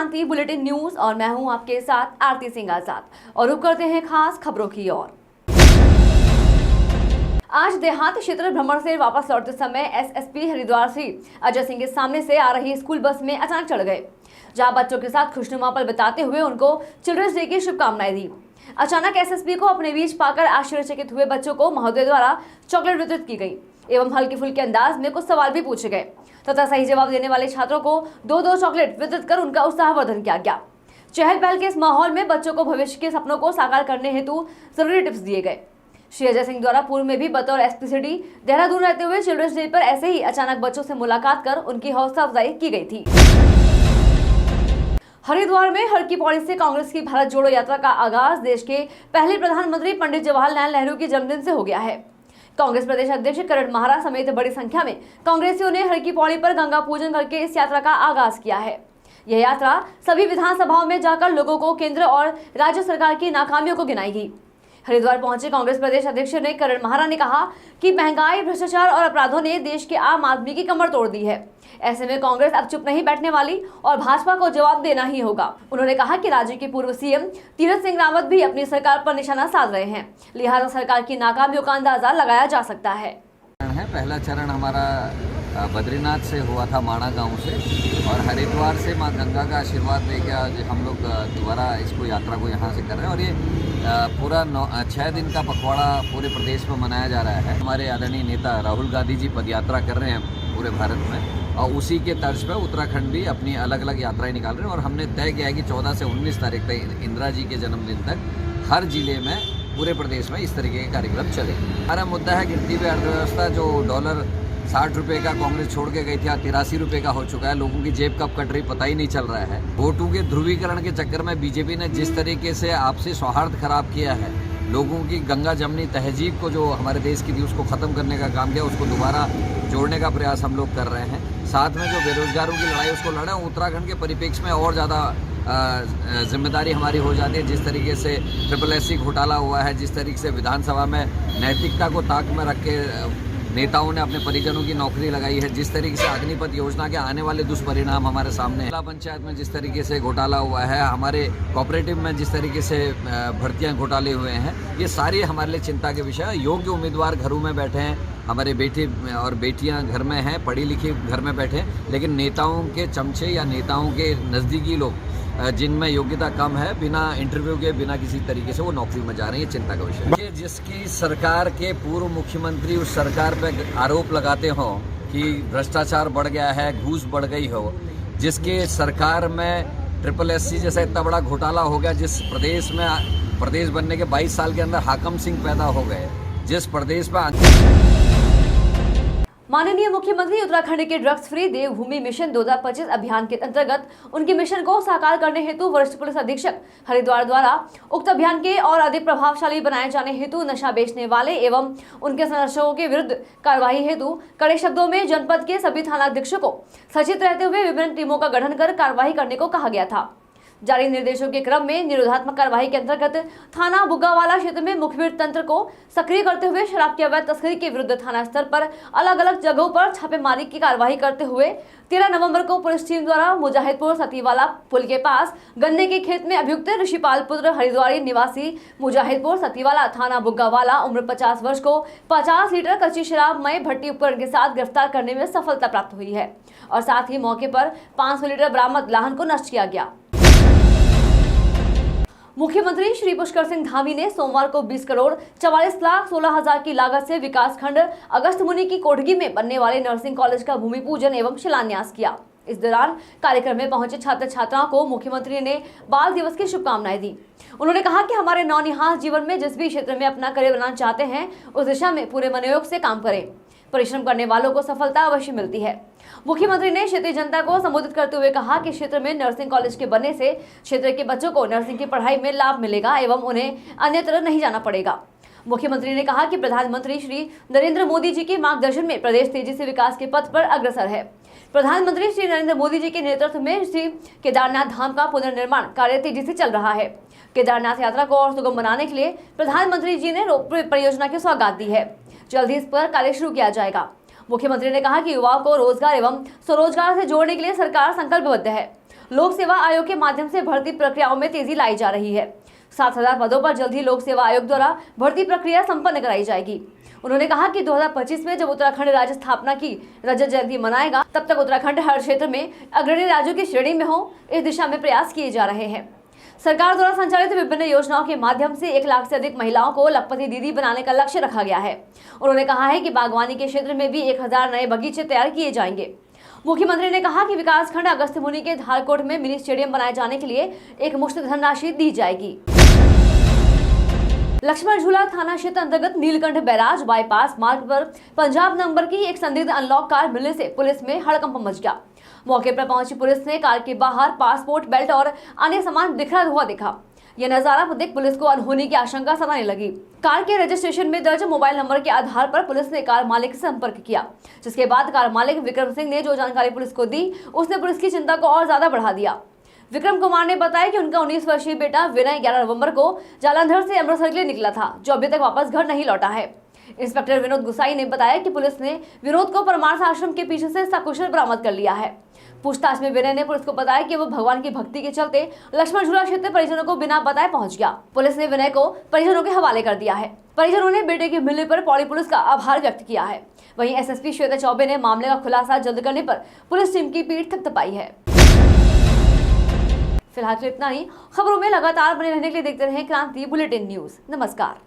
क्रांति bulletin news और मैं हूं आपके साथ आरती सिंह आजाद और रुक करते हैं खास खबरों की ओर। आज देहात क्षेत्र भ्रमण से वापस लौटते समय एसएसपी हरिद्वार श्री अजय सिंह के सामने से आ रही स्कूल बस में अचानक चढ़ गए, जहां बच्चों के साथ खुशनुमा पल बिताते हुए उनको चिल्ड्रंस डे की शुभकामनाएं दी। अचानक एसएसपी को अपने बीच पाकर आश्चर्यचकित हुए बच्चों को महोदय द्वारा चॉकलेट वितरित की गई एवं हल्के फुल्के अंदाज में कुछ सवाल भी पूछे गए तथा सही जवाब देने वाले छात्रों को दो चॉकलेट वितरित कर उनका उत्साहवर्धन किया गया। चहल पहल के इस माहौल में बच्चों को भविष्य के सपनों को साकार करने हेतु जरूरी टिप्स दिए गए। श्री अजय सिंह द्वारा पूर्व में भी बतौर एसपीसीडी देहरादून रहते हुए चिल्ड्रंस डे पर ऐसे ही अचानक बच्चों से मुलाकात कर उनकी हौसला अफजाई की गई थी। हरिद्वार में हर की पौड़ी से कांग्रेस की भारत जोड़ो यात्रा का आगाज देश के पहले प्रधानमंत्री पंडित जवाहरलाल नेहरू के जन्मदिन से हो गया है। कांग्रेस प्रदेश अध्यक्ष करण महारा समेत बड़ी संख्या में कांग्रेसियों ने हर की पौड़ी पर गंगा पूजन करके इस यात्रा का आगाज किया है। यह यात्रा सभी विधानसभाओं में जाकर लोगों को केंद्र और राज्य सरकार की नाकामियों को गिनाएगी। हरिद्वार पहुंचे कांग्रेस प्रदेश अध्यक्ष ने करण महारा ने कहा कि महंगाई, भ्रष्टाचार और अपराधों ने देश के आम आदमी की कमर तोड़ दी है। ऐसे में कांग्रेस अब चुप नहीं बैठने वाली और भाजपा को जवाब देना ही होगा। उन्होंने कहा कि राज्य के पूर्व सीएम तीरथ सिंह रावत भी अपनी सरकार पर निशाना साध रहे हैं, लिहाजा सरकार की नाकामियों का अंदाजा लगाया जा सकता है। पहला चरण हमारा बद्रीनाथ से हुआ था, माणा गांव से, और हरिद्वार से मां गंगा का आशीर्वाद लेके आज हम लोग दोबारा इसको यात्रा को यहाँ से कर रहे हैं। और ये पूरा 6 दिन का पखवाड़ा पूरे प्रदेश में मनाया जा रहा है। हमारे आदरणीय नेता राहुल गांधी जी पदयात्रा कर रहे हैं पूरे भारत में, और उसी के तर्ज पर उत्तराखंड भी अपनी अलग अलग यात्राएं निकाल रहे हैं। और हमने तय किया है कि 14 से 19 तारीख तक, इंदिरा जी के जन्मदिन तक, हर जिले में पूरे प्रदेश में इस तरीके के कार्यक्रम चले। हमारा मुद्दा है गिरती हुई अर्थव्यवस्था। जो डॉलर 60 रुपये का कांग्रेस छोड़ के गई थी, 83 रुपये का हो चुका है। लोगों की जेब कब कट रही पता ही नहीं चल रहा है। वोटों के ध्रुवीकरण के चक्कर में बीजेपी ने जिस तरीके से आपसी सौहार्द खराब किया है, लोगों की गंगा जमनी तहजीब को जो हमारे देश की थी उसको ख़त्म करने का काम किया, उसको दोबारा जोड़ने का प्रयास हम लोग कर रहे हैं। साथ में जो बेरोजगारों की लड़ाई उसको लड़े। उत्तराखंड के परिप्रेक्ष्य में और ज़्यादा जिम्मेदारी हमारी हो जाती है। जिस तरीके से SSC घोटाला हुआ है, जिस तरीके से विधानसभा में नैतिकता को ताक में रख के नेताओं ने अपने परिजनों की नौकरी लगाई है, जिस तरीके से अग्निपथ योजना के आने वाले दुष्परिणाम हमारे सामने, जिला पंचायत में जिस तरीके से घोटाला हुआ है, हमारे कोऑपरेटिव में जिस तरीके से भर्तियां घोटाले हुए हैं, ये सारी हमारे लिए चिंता के विषय है। योग्य उम्मीदवार घरों में बैठे हैं, हमारे बेटे और बेटियां घर में हैं, पढ़ी लिखी घर में बैठे हैं, लेकिन नेताओं के चमचे या नेताओं के नज़दीकी लोग जिनमें योग्यता कम है, बिना इंटरव्यू के, बिना किसी तरीके से वो नौकरी में जा रहे हैं। चिंता का विषय है। जिसकी सरकार के पूर्व मुख्यमंत्री उस सरकार पर आरोप लगाते हो कि भ्रष्टाचार बढ़ गया है, घूस बढ़ गई हो, जिसके सरकार में SSC जैसा इतना बड़ा घोटाला हो गया, जिस प्रदेश में प्रदेश बनने के 22 साल के अंदर हाकम सिंह पैदा हो गए, जिस प्रदेश में माननीय मुख्यमंत्री उत्तराखंड के ड्रग्स फ्री देवभूमि मिशन 2025 अभियान के अंतर्गत उनके मिशन को साकार करने हेतु वरिष्ठ पुलिस अधीक्षक हरिद्वार द्वारा उक्त अभियान के और अधिक प्रभावशाली बनाए जाने हेतु नशा बेचने वाले एवं उनके संरक्षकों के विरुद्ध कार्यवाही हेतु कड़े शब्दों में जनपद के सभी थानाध्यक्षों को सचेत रहते हुए विभिन्न टीमों का गठन कर कार्यवाही करने को कहा गया था। जारी निर्देशों के क्रम में निरोधात्मक कार्यवाही के अंतर्गत थाना बुग्गावाला क्षेत्र में मुखबिर तंत्र को सक्रिय करते हुए शराब की अवैध तस्करी के विरुद्ध थाना स्तर पर अलग अलग जगहों पर छापेमारी की कार्यवाही करते हुए 13 नवंबर को पुलिस टीम द्वारा मुजाहिदपुर सतीवाला पुल के पास गन्ने के खेत में अभियुक्त ऋषिपाल पुत्र हरिद्वारी निवासी मुजाहिदपुर सतीवाला थाना बुग्गावाला उम्र 50 वर्ष को 50 लीटर कच्ची शराब मय भट्टी उपकरण के साथ गिरफ्तार करने में सफलता प्राप्त हुई है और साथ ही मौके पर 500 लीटर बरामद लाहन को नष्ट किया गया। मुख्यमंत्री श्री पुष्कर सिंह धामी ने सोमवार को 20 करोड़ 44 लाख 16 हजार की लागत से विकासखंड अगस्त मुनि की कोठगी में बनने वाले नर्सिंग कॉलेज का भूमि पूजन एवं शिलान्यास किया। इस दौरान कार्यक्रम में पहुंचे छात्र छात्राओं को मुख्यमंत्री ने बाल दिवस की शुभकामनाएं दी। उन्होंने कहा कि हमारे नौनिहाल जीवन में जिस भी क्षेत्र में अपना करियर बनाना चाहते हैं, उस दिशा में पूरे मनोयोग से काम करें। परिश्रम करने वालों को सफलता अवश्य मिलती है। मुख्यमंत्री ने क्षेत्रीय जनता को संबोधित करते हुए कहा कि क्षेत्र में नर्सिंग कॉलेज के बनने से क्षेत्र के बच्चों को नर्सिंग की पढ़ाई में लाभ मिलेगा एवं उन्हें अन्यत्र नहीं जाना पड़ेगा। मुख्यमंत्री ने कहा कि प्रधानमंत्री श्री नरेंद्र मोदी जी के मार्गदर्शन में प्रदेश तेजी से विकास के पथ पर अग्रसर है। प्रधानमंत्री श्री नरेंद्र मोदी जी के नेतृत्व में श्री केदारनाथ धाम का पुनर्निर्माण कार्य तेजी से चल रहा है। केदारनाथ यात्रा को और सुगम बनाने के लिए प्रधानमंत्री जी ने रोपवे परियोजना की सौगात दी है। जल्द ही इस पर कार्य शुरू किया जाएगा। मुख्यमंत्री ने कहा कि युवाओं को रोजगार एवं स्वरोजगार से जोड़ने के लिए सरकार संकल्पबद्ध है। लोक सेवा आयोग के माध्यम से भर्ती प्रक्रियाओं में तेजी लाई जा रही है। 7,000 पदों पर जल्द ही लोक सेवा आयोग द्वारा भर्ती प्रक्रिया संपन्न कराई जाएगी। उन्होंने कहा कि 2025 में जब उत्तराखंड राज्य स्थापना की रजत जयंती मनाएगा, तब तक उत्तराखंड हर क्षेत्र में अग्रणी राज्यों की श्रेणी में हो, इस दिशा में प्रयास किए जा रहे हैं। सरकार द्वारा संचालित विभिन्न योजनाओं के माध्यम से 1 लाख से अधिक महिलाओं को लखपति दीदी बनाने का लक्ष्य रखा गया है। उन्होंने कहा है कि बागवानी के क्षेत्र में भी 1000 नए बगीचे तैयार किए जाएंगे। मुख्यमंत्री ने कहा कि विकासखंड अगस्त्यमुनि के धारकोट में मिनी स्टेडियम बनाए जाने के लिए एक मुश्त धनराशि दी जाएगी। लक्ष्मण झूला थाना क्षेत्र अंतर्गत नीलकंठ बैराज बाईपास मार्ग पर पंजाब नंबर की एक संदिग्ध अनलॉक कार मिलने से पुलिस में हड़कंप मच गया। मौके पर पहुंची पुलिस ने कार के बाहर पासपोर्ट, बेल्ट और अन्य सामान बिखरा हुआ देखा। यह नजारा देख पुलिस को अनहोनी की आशंका सताने लगी। कार के रजिस्ट्रेशन में दर्ज मोबाइल नंबर के आधार पर पुलिस ने कार मालिक से संपर्क किया, जिसके बाद कार मालिक विक्रम सिंह ने जो जानकारी पुलिस को दी, उसने पुलिस की चिंता को और ज्यादा बढ़ा दिया। विक्रम कुमार ने बताया कि उनका 19 वर्षीय बेटा विनय 11 नवंबर को जालंधर से अमृतसर के लिए निकला था, जो अभी तक वापस घर नहीं लौटा है। इंस्पेक्टर विनोद गुसाई ने बताया कि पुलिस ने विनोद को परमार्थ आश्रम के पीछे से सकुशल बरामद कर लिया है। पूछताछ में विनय ने पुलिस को बताया कि वो भगवान की भक्ति के चलते लक्ष्मण झूला क्षेत्र परिजनों को बिना बताए पहुंच गया। पुलिस ने विनय को परिजनों के हवाले कर दिया है। परिजनों ने बेटे के मिलने पर पौड़ी पुलिस का आभार व्यक्त किया है। वहीं एसएसपी श्वेता चौबे ने मामले का खुलासा जल्द करने पर पुलिस टीम की पीठ थपथपाई है। फिलहाल तो इतना ही। खबरों में लगातार बने रहने के लिए देखते रहें क्रांति बुलेटिन न्यूज। नमस्कार।